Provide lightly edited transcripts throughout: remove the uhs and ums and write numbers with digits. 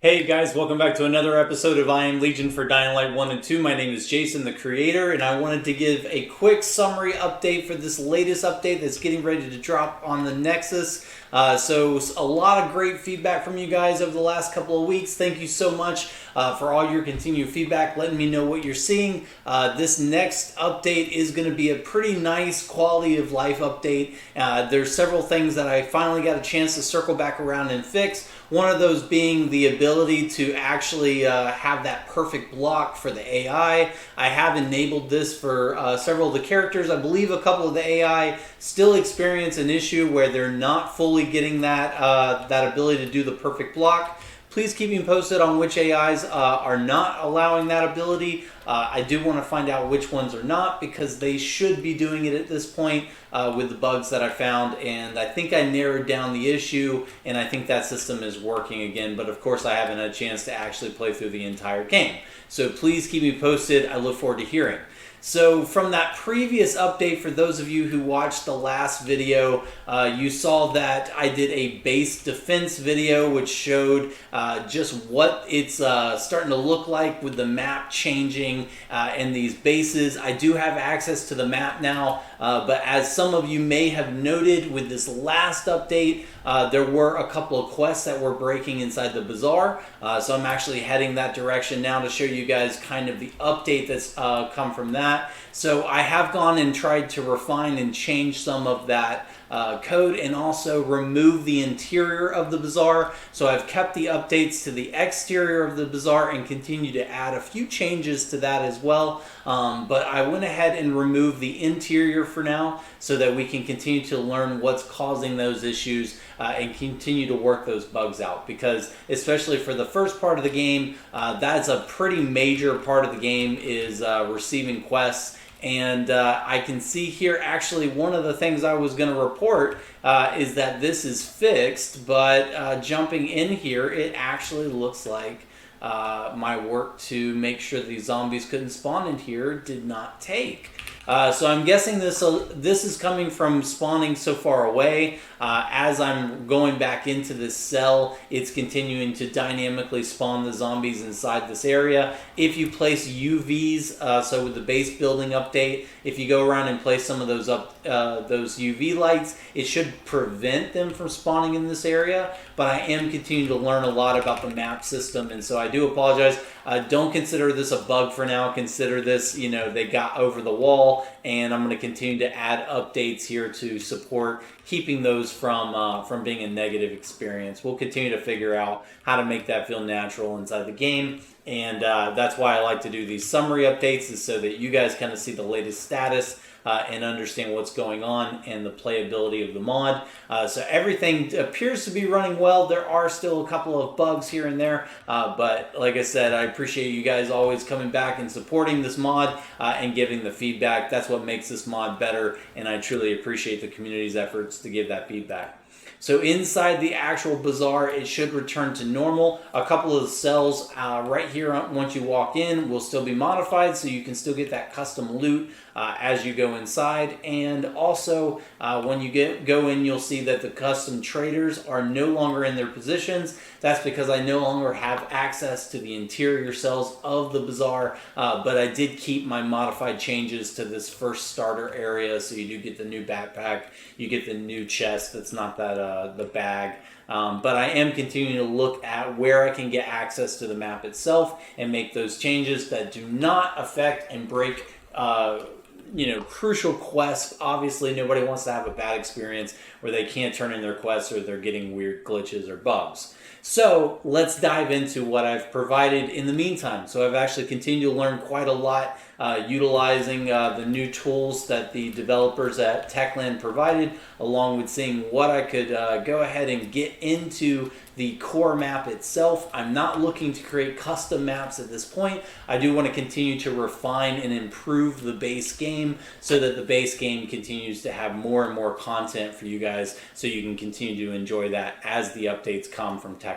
Hey guys, welcome back to another episode of I Am Legion for Dying Light 1 and 2. My name is Jason, the creator, and I wanted to give a quick summary update for this latest update that's getting ready to drop on the Nexus. So a lot of great feedback from you guys over the last couple of weeks. Thank you so much for all your continued feedback, letting me know what you're seeing. This next update is going to be a pretty nice quality of life update. There's several things that I finally got a chance to circle back around and fix. One of those being the ability to actually have that perfect block for the AI. I have enabled this for several of the characters. I believe a couple of the AI still experience an issue where they're not fully getting that ability to do the perfect block. Please keep me posted on which AIs are not allowing that ability. I do want to find out which ones are not, because they should be doing it at this point with the bugs that I found. And I think I narrowed down the issue, and I think that system is working again. But of course, I haven't had a chance to actually play through the entire game. So please keep me posted. I look forward to hearing. So from that previous update, for those of you who watched the last video, you saw that I did a base defense video which showed just what it's starting to look like with the map changing and these bases. I do have access to the map now, but as some of you may have noted with this last update, there were a couple of quests that were breaking inside the Bazaar. So I'm actually heading that direction now to show you guys kind of the update that's come from that. So I have gone and tried to refine and change some of that code, and also remove the interior of the Bazaar. So I've kept the updates to the exterior of the Bazaar and continue to add a few changes to that as well. But I went ahead and removed the interior for now, so that we can continue to learn what's causing those issues and continue to work those bugs out. Because especially for the first part of the game, that's a pretty major part of the game, is receiving quests. And I can see here, actually, one of the things I was going to report is that this is fixed, but jumping in here, it actually looks like my work to make sure these zombies couldn't spawn in here did not take. So I'm guessing this is coming from spawning so far away. As I'm going back into this cell, it's continuing to dynamically spawn the zombies inside this area. If you place UVs, so with the base building update, if you go around and place some of those those UV lights, it should prevent them from spawning in this area. But I am continuing to learn a lot about the map system, and so I do apologize. Don't consider this a bug for now. Consider this, they got over the wall, and I'm going to continue to add updates here to support keeping those from being a negative experience. We'll continue to figure out how to make that feel natural inside the game, and that's why I like to do these summary updates, is so that you guys kind of see the latest status and understand what's going on and the playability of the mod. So everything appears to be running well. There are still a couple of bugs here and there, but like I said, I appreciate you guys always coming back and supporting this mod and giving the feedback. That's what makes this mod better, and I truly appreciate the community's efforts to give that feedback. So inside the actual Bazaar, it should return to normal. A couple of the cells right here, once you walk in, will still be modified, so you can still get that custom loot as you go inside. And also, when you go in, you'll see that the custom traders are no longer in their positions. That's because I no longer have access to the interior cells of the Bazaar, but I did keep my modified changes to this first starter area. So you do get the new backpack, you get the new chest that's not that the bag. But I am continuing to look at where I can get access to the map itself and make those changes that do not affect and break crucial quests. Obviously, nobody wants to have a bad experience where they can't turn in their quests or they're getting weird glitches or bugs. So let's dive into what I've provided in the meantime. So I've actually continued to learn quite a lot utilizing the new tools that the developers at Techland provided, along with seeing what I could go ahead and get into the core map itself. I'm not looking to create custom maps at this point. I do want to continue to refine and improve the base game, so that the base game continues to have more and more content for you guys, so you can continue to enjoy that as the updates come from Techland.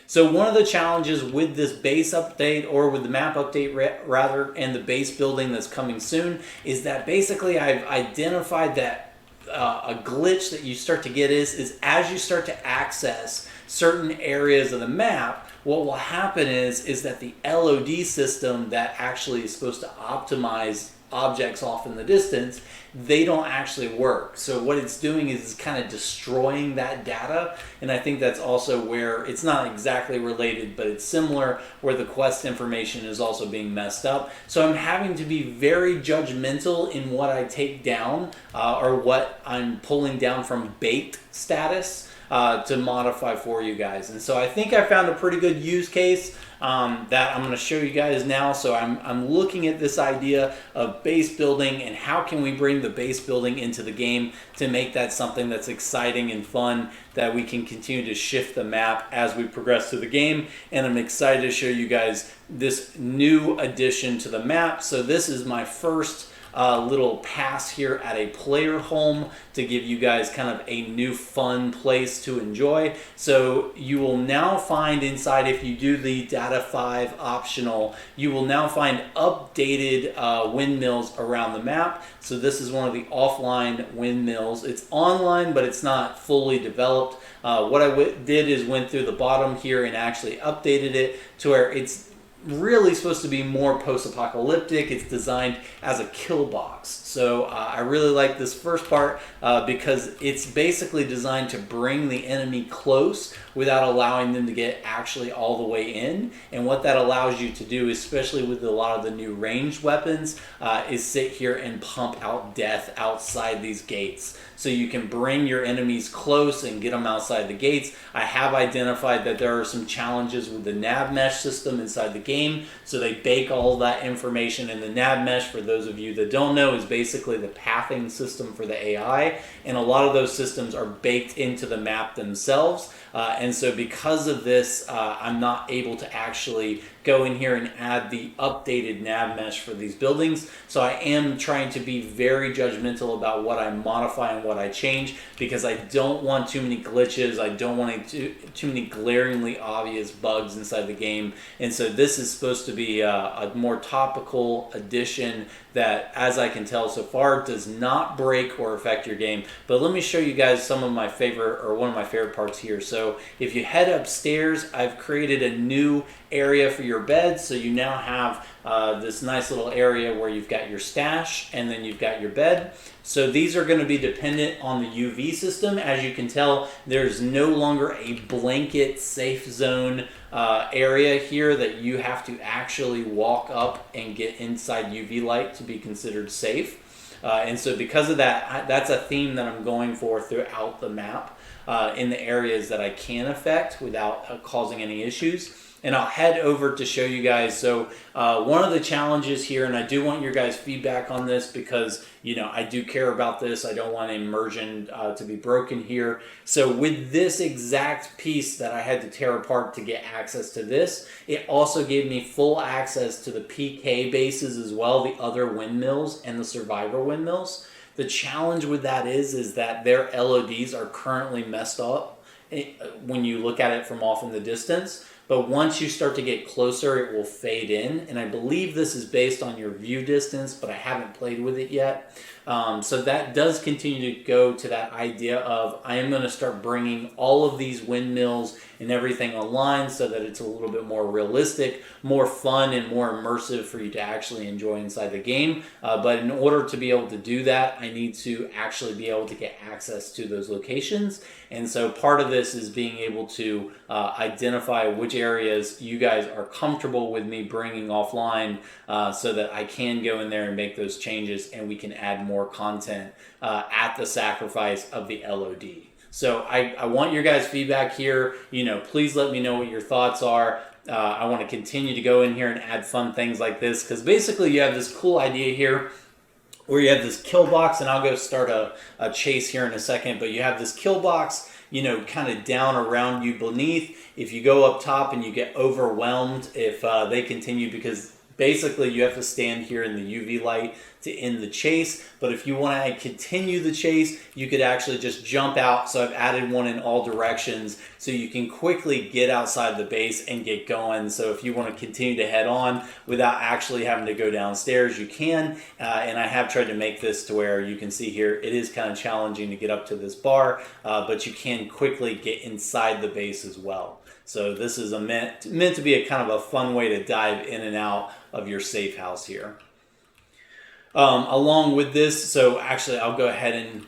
So one of the challenges with this base update, or with the map update rather, and the base building that's coming soon, is that basically I've identified that a glitch that you start to get is as you start to access certain areas of the map, what will happen is that the LOD system that actually is supposed to optimize objects off in the distance, they don't actually work. So what it's doing is it's kind of destroying that data, and I think that's also where it's not exactly related, but it's similar, where the quest information is also being messed up. So I'm having to be very judgmental in what I take down or what I'm pulling down from baked status to modify for you guys. And so I think I found a pretty good use case that I'm going to show you guys now. So I'm looking at this idea of base building and how can we bring the base building into the game to make that something that's exciting and fun, that we can continue to shift the map as we progress through the game. And I'm excited to show you guys this new addition to the map. So this is my first little pass here at a player home to give you guys kind of a new fun place to enjoy. So you will now find inside, if you do the Data5 optional, you will now find updated windmills around the map. So this is one of the offline windmills. It's online, but it's not fully developed. What I did is went through the bottom here and actually updated it to where it's really supposed to be more post-apocalyptic. It's designed as a kill box. So I really like this first part because it's basically designed to bring the enemy close without allowing them to get actually all the way in. And what that allows you to do, especially with a lot of the new ranged weapons, is sit here and pump out death outside these gates. So you can bring your enemies close and get them outside the gates. I have identified that there are some challenges with the nav mesh system inside the game. So they bake all that information in the nav mesh. For those of you that don't know, is basically the pathing system for the AI. And a lot of those systems are baked into the map themselves. And so because of this, I'm not able to actually go in here and add the updated nav mesh for these buildings. So I am trying to be very judgmental about what I modify and what I change, because I don't want too many glitches. I don't want too many glaringly obvious bugs inside the game. And so this is supposed to be a more topical addition that, as I can tell so far, does not break or affect your game. But let me show you guys some of my favorite, or one of my favorite parts here. So if you head upstairs, I've created a new area for your bed. So you now have this nice little area where you've got your stash and then you've got your bed. So these are going to be dependent on the UV system. As you can tell, there's no longer a blanket safe zone area here that you have to actually walk up and get inside UV light to be considered safe. And so because of that, that's a theme that I'm going for throughout the map in the areas that I can affect without causing any issues. And I'll head over to show you guys. So one of the challenges here, and I do want your guys' feedback on this because, you know, I do care about this. I don't want immersion to be broken here. So with this exact piece that I had to tear apart to get access to this, it also gave me full access to the PK bases as well, the other windmills and the survivor windmills. The challenge with that is that their LODs are currently messed up when you look at it from off in the distance. But once you start to get closer, it will fade in. And I believe this is based on your view distance, but I haven't played with it yet. So that does continue to go to that idea of I am going to start bringing all of these windmills and everything online so that it's a little bit more realistic, more fun, and more immersive for you to actually enjoy inside the game. But in order to be able to do that, I need to actually be able to get access to those locations. And so part of this is being able to identify which areas you guys are comfortable with me bringing offline so that I can go in there and make those changes and we can add more content at the sacrifice of the LOD. So I want your guys' feedback here. You know, please let me know what your thoughts are. I want to continue to go in here and add fun things like this because basically you have this cool idea here where you have this kill box, and I'll go start a chase here in a second, but you have this kill box, you know, kind of down around you beneath. If you go up top and you get overwhelmed, if they continue, because basically you have to stand here in the UV light to end the chase, but if you want to continue the chase, you could actually just jump out. So I've added one in all directions so you can quickly get outside the base and get going. So if you want to continue to head on without actually having to go downstairs, you can. And I have tried to make this to where you can see here, it is kind of challenging to get up to this bar, but you can quickly get inside the base as well. So this is meant to be a kind of a fun way to dive in and out of your safe house here. Along with this, so actually I'll go ahead and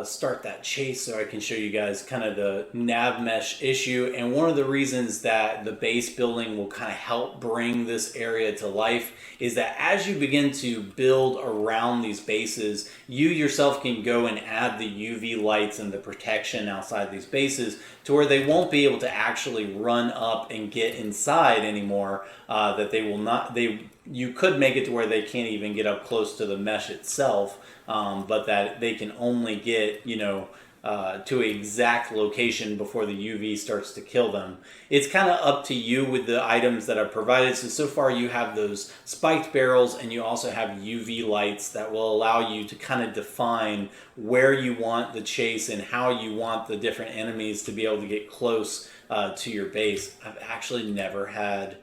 start that chase so I can show you guys kind of the nav mesh issue. And one of the reasons that the base building will kind of help bring this area to life is that as you begin to build around these bases, you yourself can go and add the UV lights and the protection outside these bases to where they won't be able to actually run up and get inside anymore, that they will not, you could make it to where they can't even get up close to the mesh itself, but that they can only get, to an exact location before the UV starts to kill them. It's kind of up to you with the items that are provided. So far you have those spiked barrels, and you also have UV lights that will allow you to kind of define where you want the chase and how you want the different enemies to be able to get close to your base. I've actually never had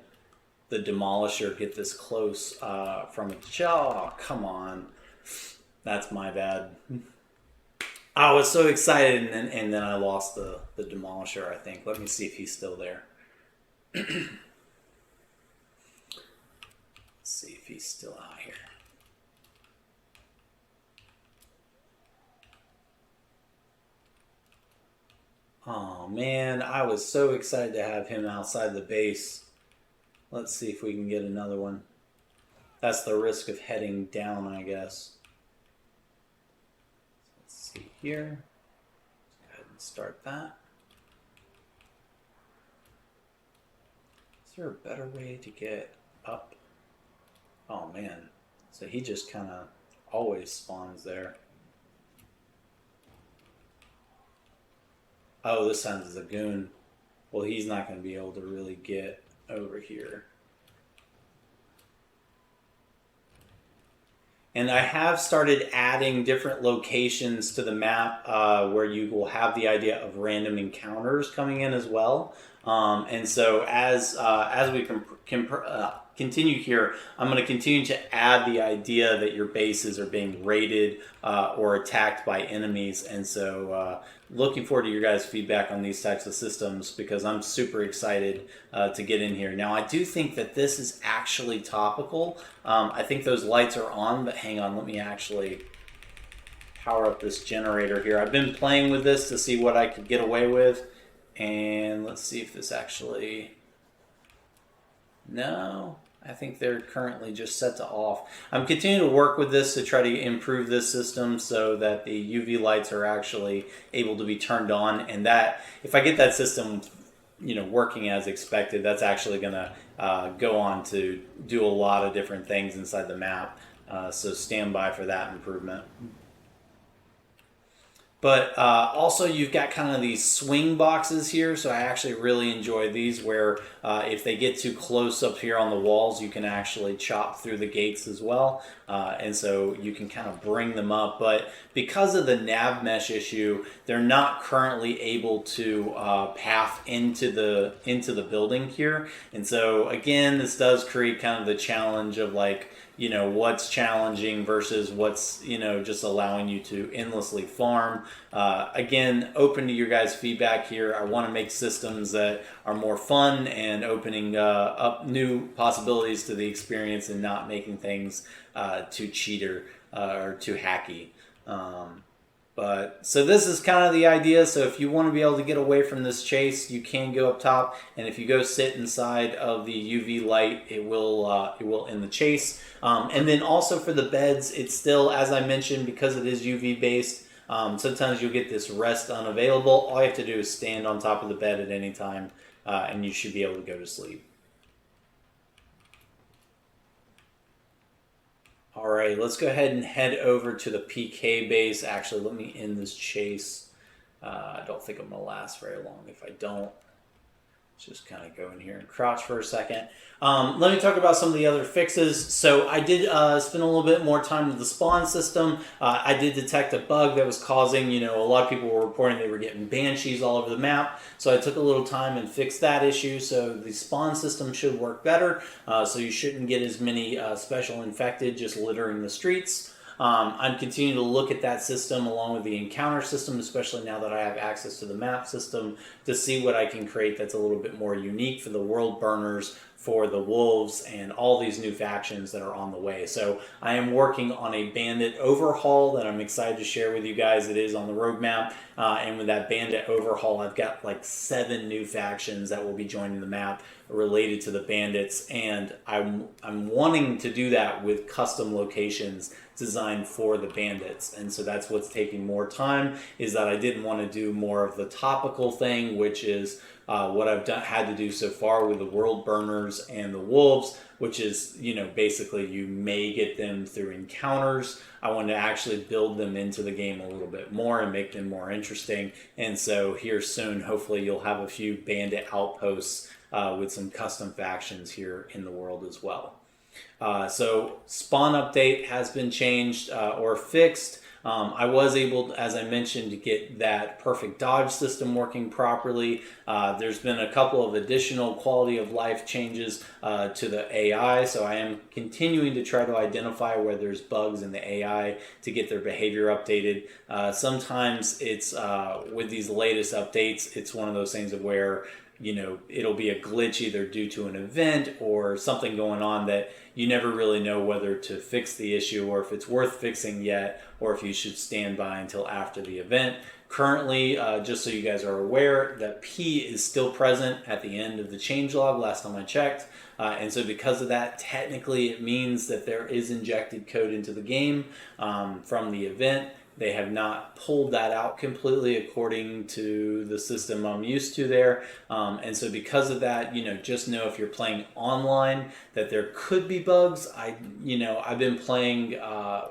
the Demolisher get this close from a... Oh, come on. That's my bad. I was so excited, and then I lost the Demolisher, I think. Let me see if he's still there. Let's see if he's still out here. Oh, man. I was so excited to have him outside the base. Let's see if we can get another one. That's the risk of heading down, I guess. Let's see here. Let's go ahead and start that. Is there a better way to get up? Oh, man. So he just kind of always spawns there. Oh, this time is a goon. Well, he's not going to be able to really get over here. And I have started adding different locations to the map where you will have the idea of random encounters coming in as well. And so as we continue here, I'm going to continue to add the idea that your bases are being raided or attacked by enemies. And so looking forward to your guys' feedback on these types of systems, because I'm super excited to get in here. Now, I do think that this is actually topical. I think those lights are on, but hang on, let me actually power up this generator here. I've been playing with this to see what I could get away with. And let's see if this actually... No, I think they're currently just set to off. I'm continuing to work with this to try to improve this system so that the UV lights are actually able to be turned on, and that if I get that system, working as expected, that's actually going to go on to do a lot of different things inside the map. So stand by for that improvement. But also you've got kind of these swing boxes here, so I actually really enjoy these, where if they get too close up here on the walls, you can actually chop through the gates as well, and so you can kind of bring them up. But because of the nav mesh issue, they're not currently able to path into the building here, and so again, this does create kind of the challenge of what's challenging versus what's, just allowing you to endlessly farm. Again, open to your guys' feedback here. I want to make systems that are more fun and opening up new possibilities to the experience, and not making things too cheater or too hacky. So this is kind of the idea. So if you want to be able to get away from this chase, you can go up top, and if you go sit inside of the UV light, it will end the chase. And then also for the beds, it's still, as I mentioned, because it is UV based, sometimes you'll get this rest unavailable. All you have to do is stand on top of the bed at any time, and you should be able to go to sleep. All right, let's go ahead and head over to the PK base. Actually, let me end this chase. I don't think I'm going to last very long if I don't. Just kind of go in here and crouch for a second. Let me talk about some of the other fixes. So I did spend a little bit more time with the spawn system. I did detect a bug that was causing, a lot of people were reporting they were getting banshees all over the map. So I took a little time and fixed that issue. So the spawn system should work better. So you shouldn't get as many special infected just littering the streets. I'm continuing to look at that system along with the encounter system, especially now that I have access to the map system, to see what I can create that's a little bit more unique for the world burners, for the wolves, and all these new factions that are on the way. So I am working on a Bandit Overhaul that I'm excited to share with you guys. It is on the roadmap, and with that Bandit Overhaul, I've got like 7 new factions that will be joining the map related to the bandits, and I'm wanting to do that with custom locations designed for the bandits. And so that's what's taking more time, is that I didn't want to do more of the topical thing, which is what I've had to do so far with the world burners and the wolves, which is, basically you may get them through encounters. I want to actually build them into the game a little bit more and make them more interesting. And so here soon, hopefully you'll have a few bandit outposts with some custom factions here in the world as well. So spawn update has been changed or fixed. I was able, as I mentioned, to get that perfect dodge system working properly. There's been a couple of additional quality of life changes to the AI, so I am continuing to try to identify where there's bugs in the AI to get their behavior updated. Sometimes it's, with these latest updates, it's one of those things of where it'll be a glitch either due to an event or something going on that you never really know whether to fix the issue or if it's worth fixing yet, or if you should stand by until after the event. Currently, just so you guys are aware, that P is still present at the end of the changelog last time I checked. And so because of that, technically it means that there is injected code into the game from the event. They have not pulled that out completely according to the system I'm used to there. And so because of that, just know if you're playing online that there could be bugs. I've been playing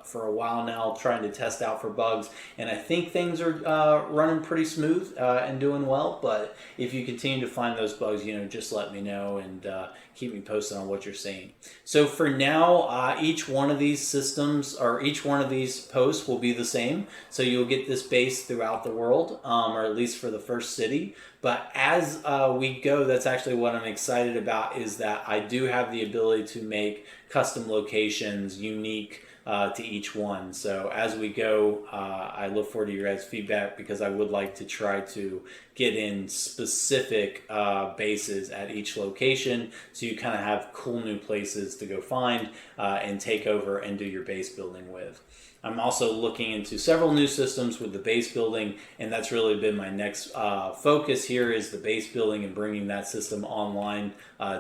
for a while now, trying to test out for bugs, and I think things are running pretty smooth and doing well. But if you continue to find those bugs, just let me know and keep me posted on what you're seeing. So for now, each one of these systems or each one of these posts will be the same. So you'll get this base throughout the world, or at least for the first city. But as we go, that's actually what I'm excited about, is that I do have the ability to make custom locations unique to each one. So as we go, I look forward to your guys' feedback, because I would like to try to get in specific bases at each location, so you kind of have cool new places to go find and take over and do your base building with. I'm also looking into several new systems with the base building, and that's really been my next focus here, is the base building and bringing that system online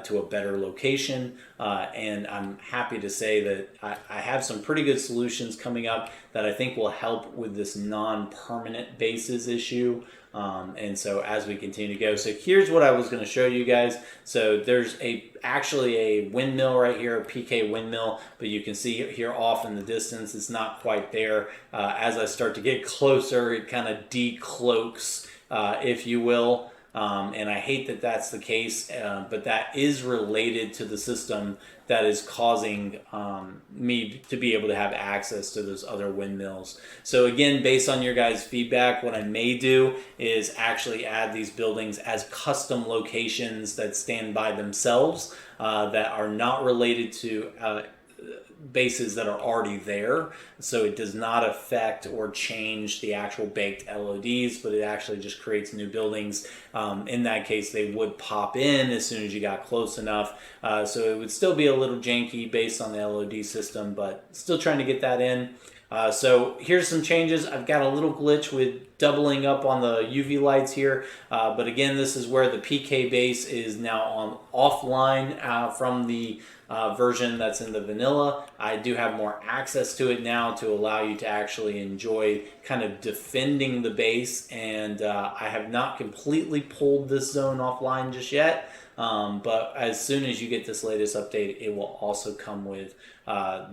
to a better location. And I'm happy to say that I have some pretty good solutions coming up that I think will help with this non-permanent bases issue. And so as we continue to go, so here's what I was going to show you guys. So there's actually a windmill right here, a PK Windmill, but you can see here off in the distance, it's not quite there. As I start to get closer, it kind of decloaks, if you will. And I hate that that's the case, but that is related to the system that is causing me to be able to have access to those other windmills. So again, based on your guys' feedback, what I may do is actually add these buildings as custom locations that stand by themselves, that are not related to bases that are already there, so it does not affect or change the actual baked LODs, but it actually just creates new buildings. In that case, they would pop in as soon as you got close enough, so it would still be a little janky based on the LOD system, but still trying to get that in. So here's some changes. I've got a little glitch with doubling up on the UV lights here, but again, this is where the PK base is now on offline from the version that's in the vanilla. I do have more access to it now to allow you to actually enjoy kind of defending the base, and I have not completely pulled this zone offline just yet. But as soon as you get this latest update, it will also come with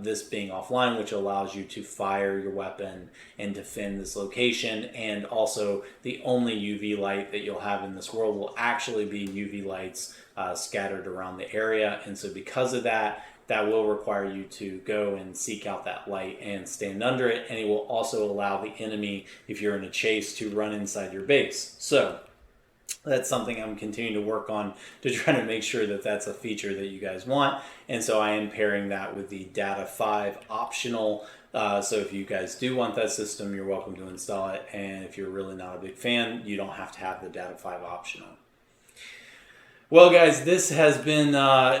this being offline, which allows you to fire your weapon and defend this location. And also, the only UV light that you'll have in this world will actually be UV lights scattered around the area. And so because of that, that will require you to go and seek out that light and stand under it. And it will also allow the enemy, if you're in a chase, to run inside your base. So that's something I'm continuing to work on to try to make sure that that's a feature that you guys want. And so I am pairing that with the Data5 Optional. So if you guys do want that system, you're welcome to install it. And if you're really not a big fan, you don't have to have the Data5 Optional. Well, guys, this has been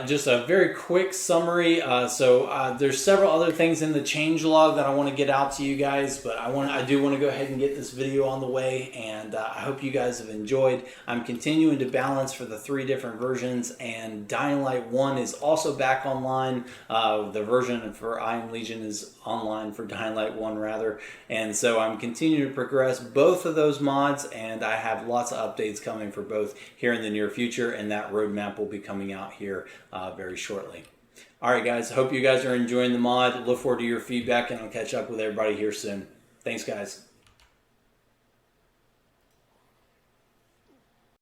just a very quick summary. There's several other things in the changelog that I want to get out to you guys, but I do want to go ahead and get this video on the way, and I hope you guys have enjoyed. I'm continuing to balance for the 3 different versions, and Dying Light 1 is also back online. The version for I Am Legion is online for Dying Light 1 rather, and so I'm continuing to progress both of those mods, and I have lots of updates coming for both here in the near future, and that roadmap will be coming out here very shortly. All right, guys, hope you guys are enjoying the mod. Look forward to your feedback, and I'll catch up with everybody here soon. Thanks, guys.